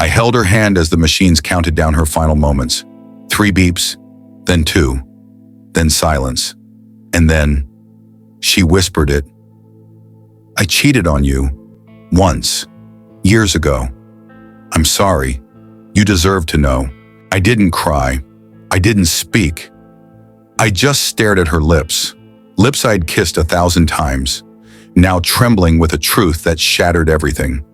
I held her hand as the machines counted down her final moments. 3 beeps, then 2, then silence. And then she whispered it. I cheated on you. Once. Years ago. I'm sorry. You deserve to know. I didn't cry. I didn't speak. I just stared at her lips. Lips I'd kissed 1,000 times, now trembling with a truth that shattered everything.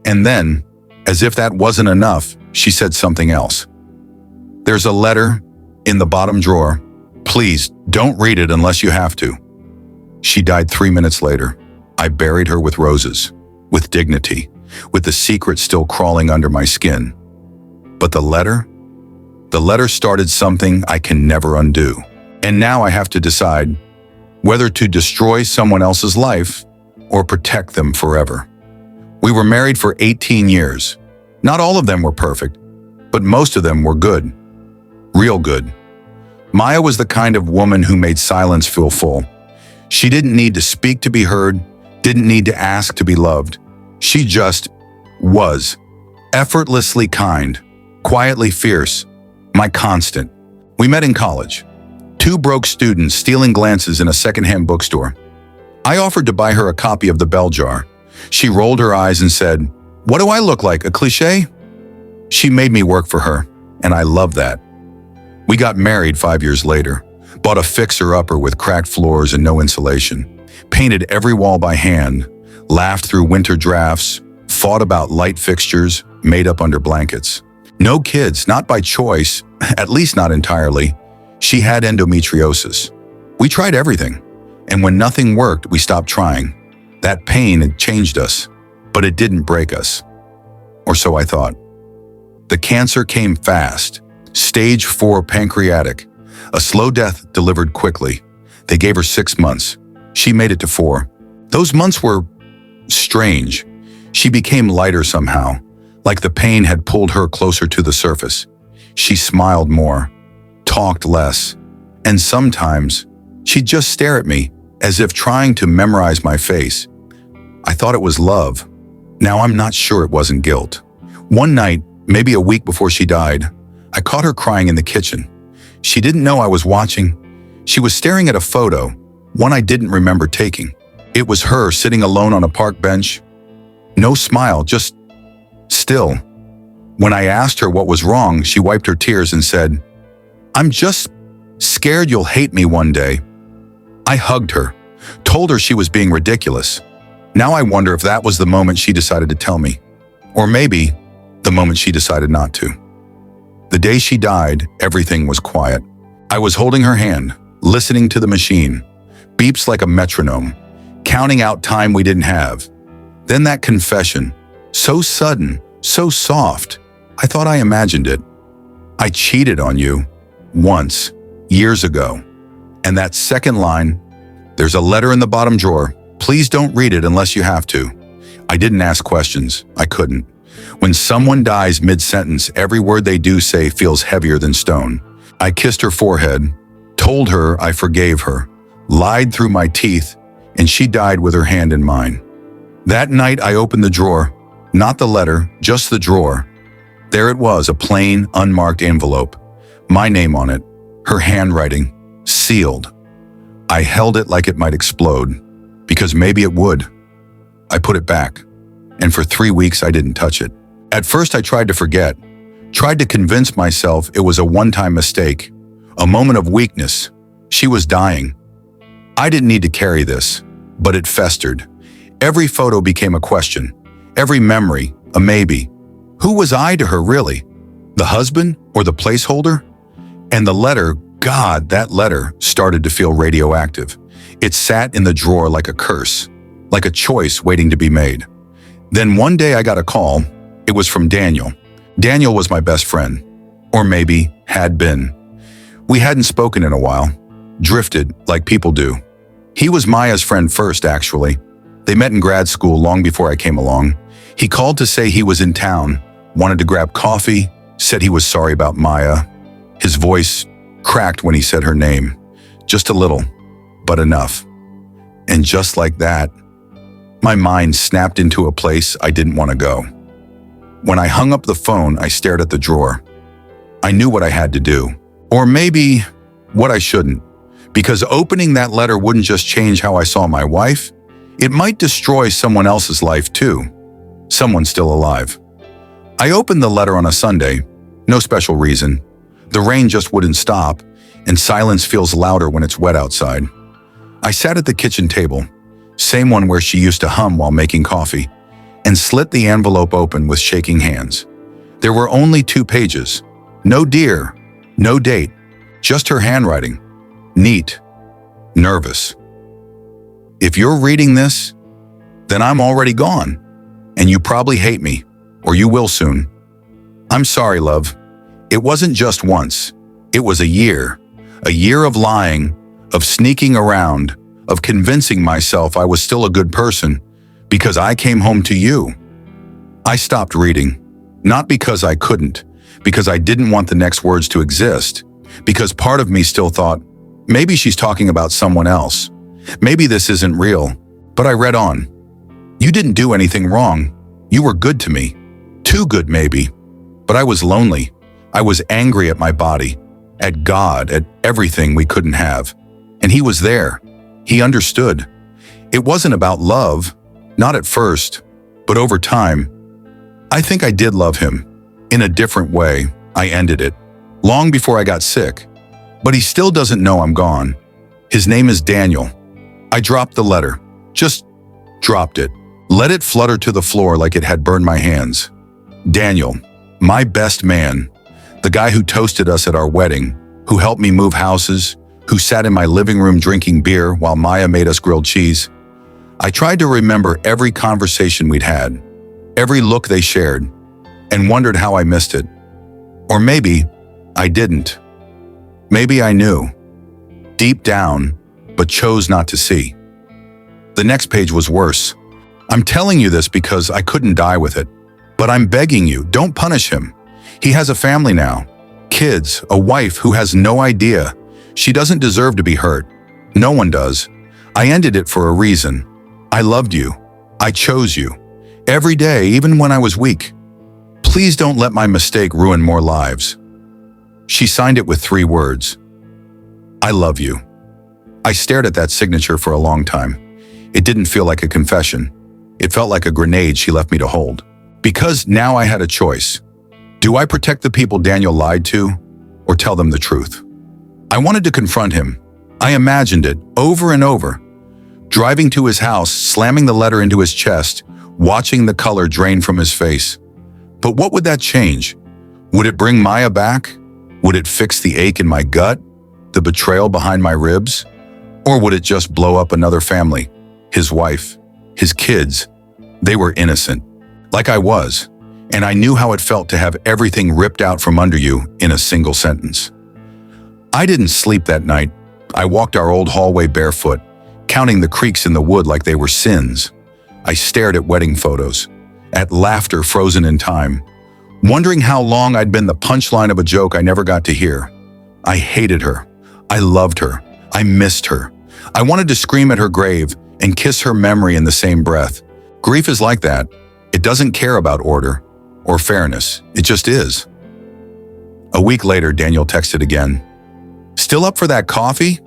And then, as if that wasn't enough, she said something else. There's a letter in the bottom drawer. Please, don't read it unless you have to. She died 3 minutes later. I buried her with roses, with dignity, with the secret still crawling under my skin. But the letter started something I can never undo. And now I have to decide whether to destroy someone else's life or protect them forever. We were married for 18 years. Not all of them were perfect, but most of them were good. Real good. Maya was the kind of woman who made silence feel full. She didn't need to speak to be heard, didn't need to ask to be loved. She just was. Effortlessly kind, quietly fierce, my constant. We met in college. 2 broke students stealing glances in a secondhand bookstore. I offered to buy her a copy of The Bell Jar. She rolled her eyes and said, "What do I look like, a cliché?" She made me work for her, and I love that. We got married 5 years later, bought a fixer-upper with cracked floors and no insulation, painted every wall by hand, laughed through winter drafts, fought about light fixtures, made up under blankets. No kids, not by choice, at least not entirely. She had endometriosis. We tried everything, and when nothing worked, we stopped trying. That pain had changed us, but it didn't break us. Or so I thought. The cancer came fast. Stage 4 pancreatic. A slow death delivered quickly. They gave her 6 months. She made it to 4. Those months were strange. She became lighter somehow, like the pain had pulled her closer to the surface. She smiled more, talked less, and sometimes she'd just stare at me as if trying to memorize my face. I thought it was love. Now I'm not sure it wasn't guilt. One night, maybe a week before she died, I caught her crying in the kitchen. She didn't know I was watching. She was staring at a photo, one I didn't remember taking. It was her sitting alone on a park bench. No smile, just still. When I asked her what was wrong, she wiped her tears and said, "I'm just scared you'll hate me one day." I hugged her, told her she was being ridiculous. Now I wonder if that was the moment she decided to tell me. Or maybe the moment she decided not to. The day she died, everything was quiet. I was holding her hand, listening to the machine, beeps like a metronome, counting out time we didn't have. Then that confession, so sudden, so soft, I thought I imagined it. I cheated on you, once, years ago. And that second line, "There's a letter in the bottom drawer. Please don't read it unless you have to." I didn't ask questions. I couldn't. When someone dies mid-sentence, every word they do say feels heavier than stone. I kissed her forehead, told her I forgave her, lied through my teeth, and she died with her hand in mine. That night I opened the drawer, not the letter, just the drawer. There it was, a plain, unmarked envelope. My name on it, her handwriting, sealed. I held it like it might explode, because maybe it would. I put it back, and for 3 weeks I didn't touch it. At first I tried to forget, tried to convince myself it was a one-time mistake, a moment of weakness. She was dying. I didn't need to carry this, but it festered. Every photo became a question, every memory, a maybe. Who was I to her really? The husband or the placeholder? And the letter, God, that letter started to feel radioactive. It sat in the drawer like a curse, like a choice waiting to be made. Then one day I got a call. It was from Daniel. Daniel was my best friend, or maybe had been. We hadn't spoken in a while, drifted like people do. He was Maya's friend first, actually. They met in grad school long before I came along. He called to say he was in town, wanted to grab coffee, said he was sorry about Maya. His voice cracked when he said her name. Just a little, but enough. And just like that, my mind snapped into a place I didn't want to go. When I hung up the phone, I stared at the drawer. I knew what I had to do. Or maybe what I shouldn't. Because opening that letter wouldn't just change how I saw my wife, it might destroy someone else's life too. Someone still alive. I opened the letter on a Sunday, no special reason. The rain just wouldn't stop, and silence feels louder when it's wet outside. I sat at the kitchen table, same one where she used to hum while making coffee, and slit the envelope open with shaking hands. There were only 2 pages. No dear, no date, just her handwriting. Neat, nervous. If you're reading this, then I'm already gone, and you probably hate me, or you will soon. I'm sorry, love. It wasn't just once. It was a year of lying, of sneaking around, of convincing myself I was still a good person because I came home to you. I stopped reading, not because I couldn't, because I didn't want the next words to exist, because part of me still thought, maybe she's talking about someone else. Maybe this isn't real. But I read on. You didn't do anything wrong. You were good to me. Too good, maybe. But I was lonely. I was angry at my body, at God, at everything we couldn't have. And he was there. He understood. It wasn't about love, not at first, but over time. I think I did love him. In a different way, I ended it. Long before I got sick. But he still doesn't know I'm gone. His name is Daniel. I dropped the letter. Just dropped it. Let it flutter to the floor like it had burned my hands. Daniel, my best man, the guy who toasted us at our wedding, who helped me move houses, who sat in my living room drinking beer while Maya made us grilled cheese. I tried to remember every conversation we'd had, every look they shared, and wondered how I missed it. Or maybe I didn't. Maybe I knew, deep down, but chose not to see. The next page was worse. I'm telling you this because I couldn't die with it. But I'm begging you, don't punish him. He has a family now, kids, a wife who has no idea. She doesn't deserve to be hurt. No one does. I ended it for a reason. I loved you. I chose you. Every day, even when I was weak. Please don't let my mistake ruin more lives. She signed it with 3 words. I love you. I stared at that signature for a long time. It didn't feel like a confession. It felt like a grenade she left me to hold. Because now I had a choice. Do I protect the people Daniel lied to, or tell them the truth? I wanted to confront him. I imagined it over and over. Driving to his house, slamming the letter into his chest, watching the color drain from his face. But what would that change? Would it bring Maya back? Would it fix the ache in my gut, the betrayal behind my ribs? Or would it just blow up another family? His wife, his kids, they were innocent, like I was, and I knew how it felt to have everything ripped out from under you in a single sentence. I didn't sleep that night. I walked our old hallway barefoot, counting the creaks in the wood like they were sins. I stared at wedding photos, at laughter frozen in time, wondering how long I'd been the punchline of a joke I never got to hear. I hated her. I loved her. I missed her. I wanted to scream at her grave and kiss her memory in the same breath. Grief is like that. It doesn't care about order or fairness. It just is. A week later, Daniel texted again. Still up for that coffee?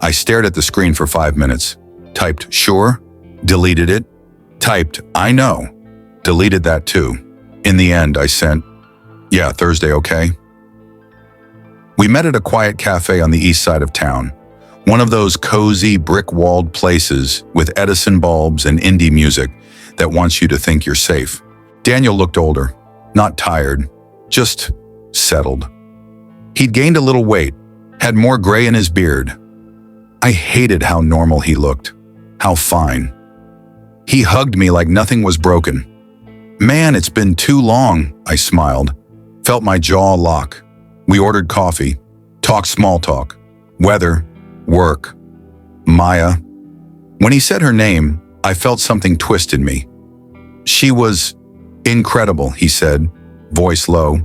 I stared at the screen for 5 minutes. Typed, sure. Deleted it. Typed, I know. Deleted that too. In the end, I sent, yeah, Thursday, okay? We met at a quiet cafe on the east side of town. One of those cozy, brick-walled places with Edison bulbs and indie music that wants you to think you're safe. Daniel looked older, not tired, just settled. He'd gained a little weight, had more gray in his beard. I hated how normal he looked, how fine. He hugged me like nothing was broken. Man, it's been too long, I smiled, felt my jaw lock. We ordered coffee, talked small talk, weather, work, Maya. When he said her name, I felt something twist in me. She was incredible, he said, voice low.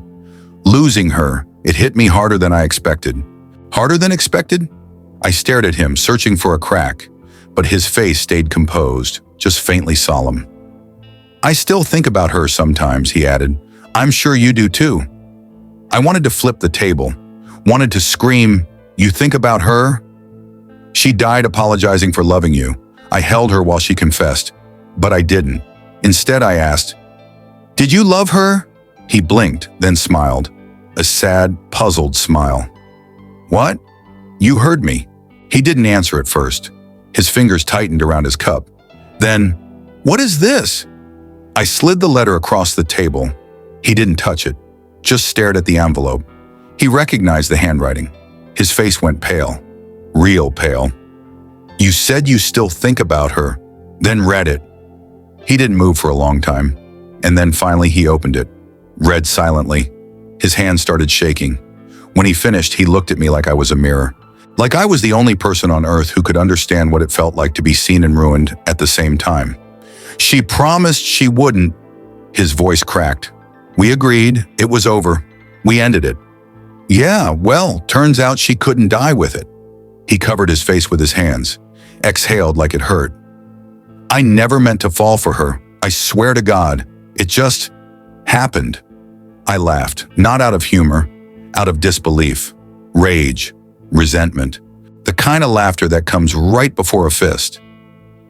Losing her, it hit me harder than I expected. Harder than expected? I stared at him, searching for a crack, but his face stayed composed, just faintly solemn. I still think about her sometimes, he added, I'm sure you do too. I wanted to flip the table, wanted to scream, "You think about her? She died apologizing for loving you." I held her while she confessed, but I didn't. Instead, I asked, "Did you love her?" He blinked, then smiled, a sad, puzzled smile. "What? You heard me." He didn't answer at first. His fingers tightened around his cup. Then, "What is this?" I slid the letter across the table. He didn't touch it, just stared at the envelope. He recognized the handwriting. His face went pale, real pale. "You said you still think about her," then read it. He didn't move for a long time, and then finally he opened it, read silently. His hands started shaking. When he finished, he looked at me like I was a mirror, like I was the only person on earth who could understand what it felt like to be seen and ruined at the same time. "She promised she wouldn't." His voice cracked. "We agreed, it was over. We ended it." "Yeah, well, turns out she couldn't die with it." He covered his face with his hands, exhaled like it hurt. "I never meant to fall for her. I swear to God, it just happened." I laughed, not out of humor, out of disbelief, rage, resentment, the kind of laughter that comes right before a fist.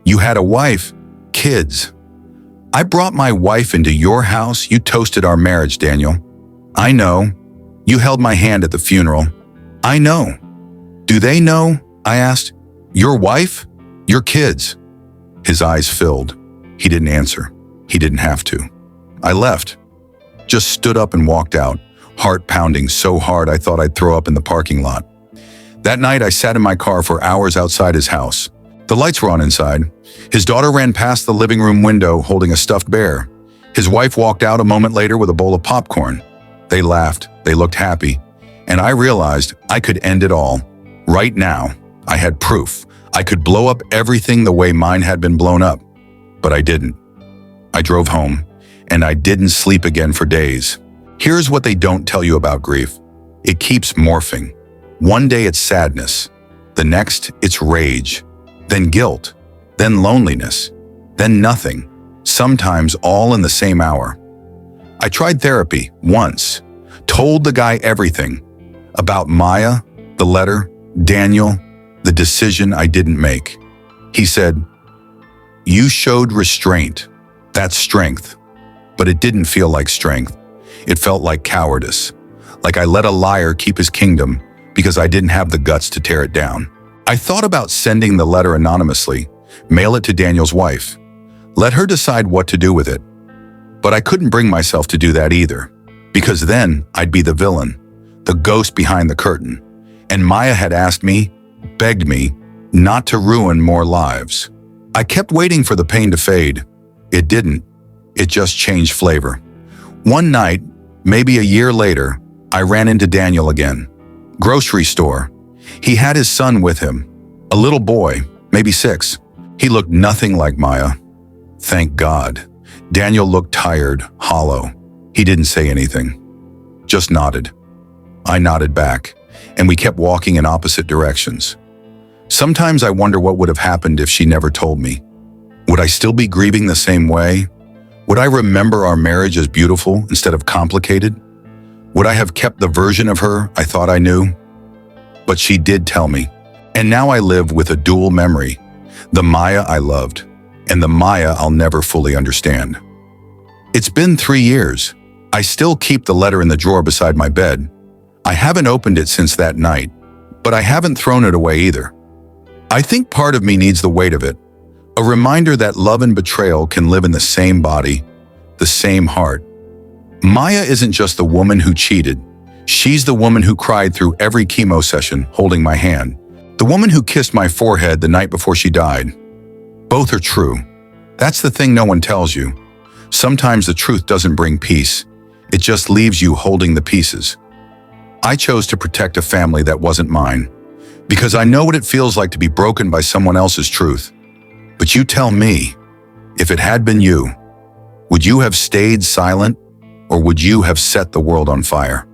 "You had a wife, kids. I brought my wife into your house. You toasted our marriage, Daniel. I know. You held my hand at the funeral. I know." "Do they know?" I asked. "Your wife? Your kids?" His eyes filled. He didn't answer. He didn't have to. I left. Just stood up and walked out, heart pounding so hard I thought I'd throw up in the parking lot. That night I sat in my car for hours outside his house. The lights were on inside. His daughter ran past the living room window holding a stuffed bear. His wife walked out a moment later with a bowl of popcorn. They laughed, they looked happy, and I realized I could end it all. Right now, I had proof. I could blow up everything the way mine had been blown up. But I didn't. I drove home, and I didn't sleep again for days. Here's what they don't tell you about grief. It keeps morphing. One day it's sadness. The next, it's rage. Then guilt. Then loneliness. Then nothing. Sometimes all in the same hour. I tried therapy once. Told the guy everything. About Maya, the letter, Daniel, the decision I didn't make. He said, "You showed restraint. That's strength." But it didn't feel like strength. It felt like cowardice. Like I let a liar keep his kingdom because I didn't have the guts to tear it down. I thought about sending the letter anonymously, mail it to Daniel's wife. Let her decide what to do with it. But I couldn't bring myself to do that either, because then I'd be the villain, the ghost behind the curtain. And Maya had asked me, begged me, not to ruin more lives. I kept waiting for the pain to fade. It didn't. It just changed flavor. One night, maybe a year later, I ran into Daniel again. Grocery store. He had his son with him, a little boy, maybe 6. He looked nothing like Maya. Thank God. Daniel looked tired, hollow. He didn't say anything, just nodded. I nodded back, and we kept walking in opposite directions. Sometimes I wonder what would have happened if she never told me. Would I still be grieving the same way? Would I remember our marriage as beautiful instead of complicated? Would I have kept the version of her I thought I knew? But she did tell me, and now I live with a dual memory, the Maya I loved, and the Maya I'll never fully understand. It's been 3 years. I still keep the letter in the drawer beside my bed. I haven't opened it since that night, but I haven't thrown it away either. I think part of me needs the weight of it, a reminder that love and betrayal can live in the same body, the same heart. Maya isn't just the woman who cheated. She's the woman who cried through every chemo session holding my hand, the woman who kissed my forehead the night before she died. Both are true. That's the thing no one tells you. Sometimes the truth doesn't bring peace. It just leaves you holding the pieces. I chose to protect a family that wasn't mine, because I know what it feels like to be broken by someone else's truth. But you tell me, if it had been you, would you have stayed silent, or would you have set the world on fire?